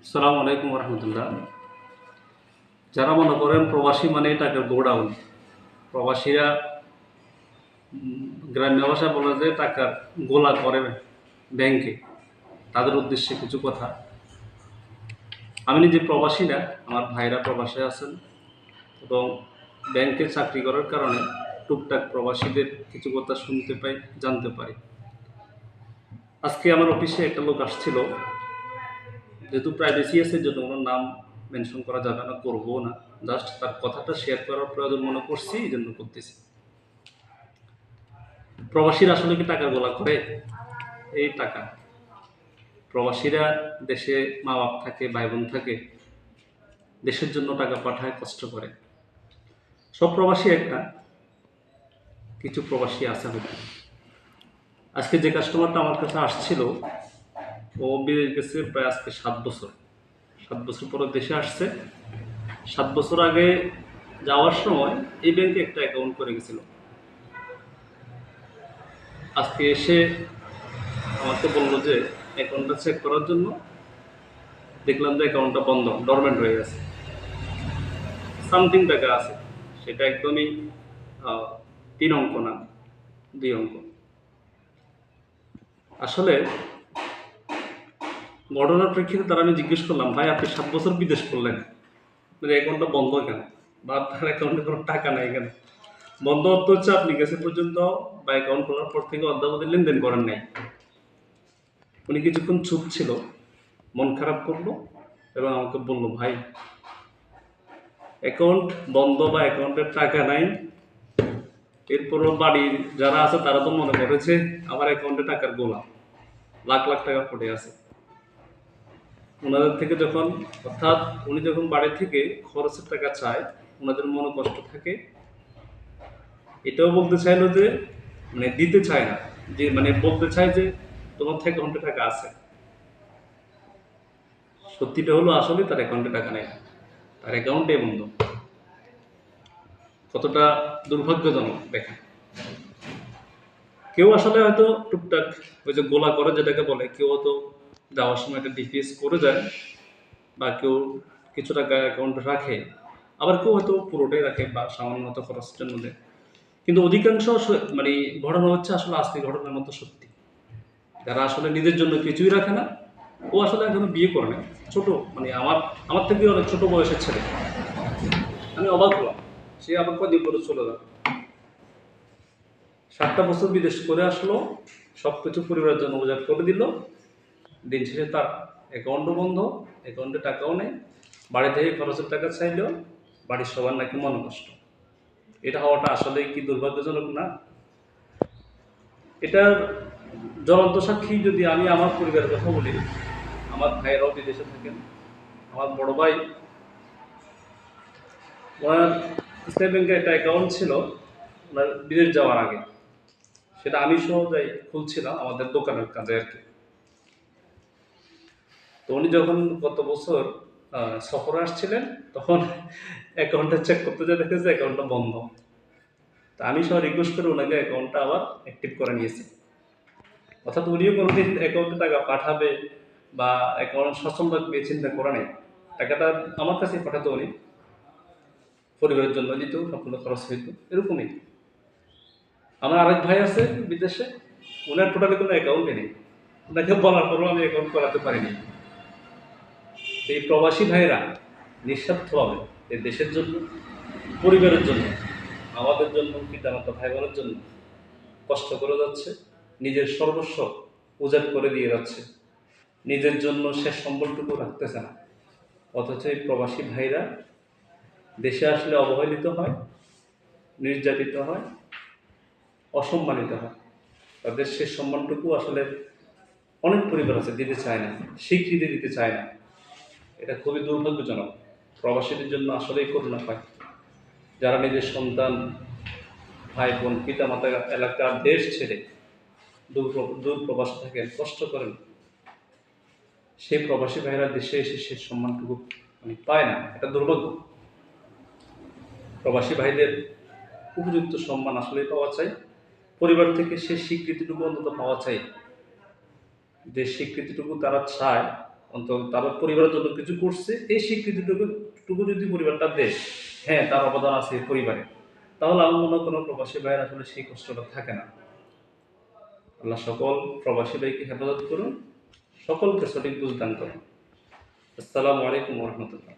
আসসালামু আলাইকুম রহমতুল্লাহ। যারা মনে করেন প্রবাসী মানে টাকার গোডাউন, প্রবাসীরা গ্রাম্য ভাষায় বলে যে টাকার গোলা করে ব্যাংকে, তাদের উদ্দেশ্যে কিছু কথা। আমি নিজে প্রবাসী না, আমার ভাইরা প্রবাসে আছেন এবং ব্যাংকে চাকরি করার কারণে টুকটাক প্রবাসীদের কিছু কথা শুনতে পাই, জানতে পারি। আজকে আমার অফিসে একটা লোক আসছিল, যেহেতু প্রাইভেসি আছে এই জন্য ওনার নাম মেনশন করা যাবে না, করবো না। জাস্ট তার কথাটা শেয়ার করার প্রয়োজন মনে করছি, এই জন্য করতেছি। প্রবাসীরা আসলে কি টাকা গোলা করে? এই টাকা প্রবাসীরা দেশে মা বাপ থাকে, ভাই বোন থাকে, দেশের জন্য টাকা পাঠায়, কষ্ট করে। সব প্রবাসী একটা, কিছু প্রবাসী আছে হয়তো। আজকে যে কাস্টমারটা আমার কাছে আসছিল, ও বিদেশ গেছে প্রায় আজকে 7 বছর। 7 বছর পরে দেশে আসছে। 7 বছর আগে যাওয়ার সময় এই ব্যাংকে একটা অ্যাকাউন্ট করে গেছিল। আজকে এসে আমাকে বললো যে অ্যাকাউন্টটা চেক করার জন্য, দেখলাম যে অ্যাকাউন্টটা বন্ধ, ডরমেন্ট হয়ে গেছে। সামথিং টাকা আছে, সেটা একদমই 3 অঙ্ক না, 2 অঙ্ক। আসলে ঘটনার প্রেক্ষিতে তারা আমি জিজ্ঞেস করলাম, ভাই আপনি 7 বছর বিদেশ করলেন, আপনার অ্যাকাউন্টটা বন্ধ কেন, বা আপনার অ্যাকাউন্টে কোনো টাকা নাই কেন? বন্ধ অর্থ হচ্ছে আপনি গেছে পর্যন্ত বা অ্যাকাউন্ট খোলার পর থেকে অদ্যাবধি লেনদেন করেন নাই। উনি কিছুক্ষণ চুপ ছিল, মন খারাপ করলো এবং আমাকে বলল, ভাই অ্যাকাউন্ট বন্ধ বা অ্যাকাউন্টের টাকা নাই, এরপরও বাড়ির যারা আছে তারা তো মনে করেছে আমার অ্যাকাউন্টে টাকার গোলা, লাখ লাখ টাকা পড়ে আছে। ওনাদের থেকে যখন, অর্থাৎ উনি যখন বাড়ি থেকে খরচের টাকা চায়, ওনাদের মনে কষ্ট থাকে। এটাও বলতে চাইলো যে, মানে দিতে চায় না, যে মানে বলতে চায় যে তোমার অ্যাকাউন্টে টাকা আছে। সত্যিটা হলো আসলে তার অ্যাকাউন্টে টাকা নেই, তার অ্যাকাউন্টে বন্ধ। কতটা দুর্ভাগ্যজনক দেখেন। কেউ আসলে হয়তো টুকটাক ওই যে গোলা করে যেটাকে বলে, কেউ হয়তো যাওয়ার সময় একটা ডিপিএস করে যায়, বা কেউ কিছু টাকা অ্যাকাউন্টে রাখে, আবার কেউ হয়তো পুরোটাই রাখে বা সামান্য মতো খরচের জন্য দেয়। কিন্তু অধিকাংশ মানে ঘটনা হচ্ছে আসলে আজকে ঘটনার মতো সত্যি। যারা আসলে নিজের জন্য কিছুই রাখে না, ও আসলে এখনো বিয়ে করে না, ছোট, মানে আমার আমার থেকে অনেক ছোট বয়সের ছেলে। আমি অবাক হলাম, সে আবার কদিন পরে চলে যাবে। 7টা বছর বিদেশ করে আসলো, সব কিছু পরিবারের জন্য উজাড় করে দিল। দিন শেষে তার অ্যাকাউন্টও বন্ধ, অ্যাকাউন্টে টাকাও নেই। বাড়ি থেকে খরচের টাকা চাইলেও বাড়ির সবার নাকি মন কষ্ট। এটা হওয়াটা আসলে কি দুর্ভাগ্যজনক না? এটার জ্বলন্ত সাক্ষী যদি আমি আমার পরিবারের কথা বলি, আমার ভাইয়েরাও বিদেশে থাকেন। আমার বড় ভাই, ওনার স্টেট ব্যাংকে একটা অ্যাকাউন্ট ছিল ওনার বিদেশ যাওয়ার আগে, সেটা আমি সহ যাই খুলছিলাম আমাদের দোকানের কাজে আর কি। তো উনি যখন গত বছর সফরে আসছিলেন, তখন অ্যাকাউন্টটা চেক করতে যেয়ে দেখেছে অ্যাকাউন্টটা বন্ধ। তা আমি সব রিকোয়েস্ট করে ওনাকে অ্যাকাউন্টটা আবার অ্যাক্টিভ করে নিয়েছি। অর্থাৎ উনিও কোনোদিন অ্যাকাউন্টে টাকা পাঠাবে বা অ্যাকাউন্ট সচল রাখবে চিন্তা করে নেই। টাকাটা আমার কাছেই পাঠাতো উনি, পরিবারের জন্য দিত, সম্পূর্ণ খরচ হইত, এরকমই। আমার আরেক ভাই আছে বিদেশে, ওনার টোটালি কোনো অ্যাকাউন্টে নেই। ওনাকে বলার পরেও আমি অ্যাকাউন্ট করাতে পারিনি। এই প্রবাসী ভাইরা নিঃস্বার্থভাবে এই দেশের জন্য, পরিবারের জন্য, আমাদের জন্য, পিতামাতা ভাই বোনের জন্য কষ্ট করে যাচ্ছে, নিজের সর্বস্ব উজাড় করে দিয়ে যাচ্ছে, নিজের জন্য শেষ সম্বলটুকু রাখতেছে না। অথচ এই প্রবাসী ভাইরা দেশে আসলে অবহেলিত হয়, নির্যাতিত হয়, অসম্মানিত হয়। তাদের শেষ সম্মানটুকু আসলে অনেক পরিবার আছে দিতে চায় না, স্বীকৃতি দিতে চায় না। এটা খুবই দুর্ভাগ্যজনক। প্রবাসীদের জন্য আসলেই করুণা পায়। যারা নিজের সন্তান, ভাই বোন, পিতা মাতা, এলাকার, দেশ ছেড়ে দূর প্রবাসে থাকেন, কষ্ট করেন, সেই প্রবাসী ভাইরা দেশে এসে সে সম্মানটুকু মানে পায় না। এটা দুর্ভাগ্য। প্রবাসী ভাইদের উপযুক্ত সম্মান আসলেই পাওয়া চাই, পরিবার থেকে সে স্বীকৃতিটুকু অন্তত পাওয়া চাই। যে স্বীকৃতিটুকু তারা চায়, অন্তত তার পরিবারের জন্য কিছু করছে, এই স্বীকৃতিটুকু যদি পরিবারটা দেয়, হ্যাঁ তার অবদান আছে এই পরিবারে, তাহলে আমার মনে হয় কোনো প্রবাসী ভাইয়ের আসলে সেই কষ্টটা থাকে না। আল্লাহ সকল প্রবাসী ভাইকে হেফাজত করুন, সকলকে সঠিক বুঝ দান করুন। আসসালামু আলাইকুম ওয়া রাহমাতুল্লাহ।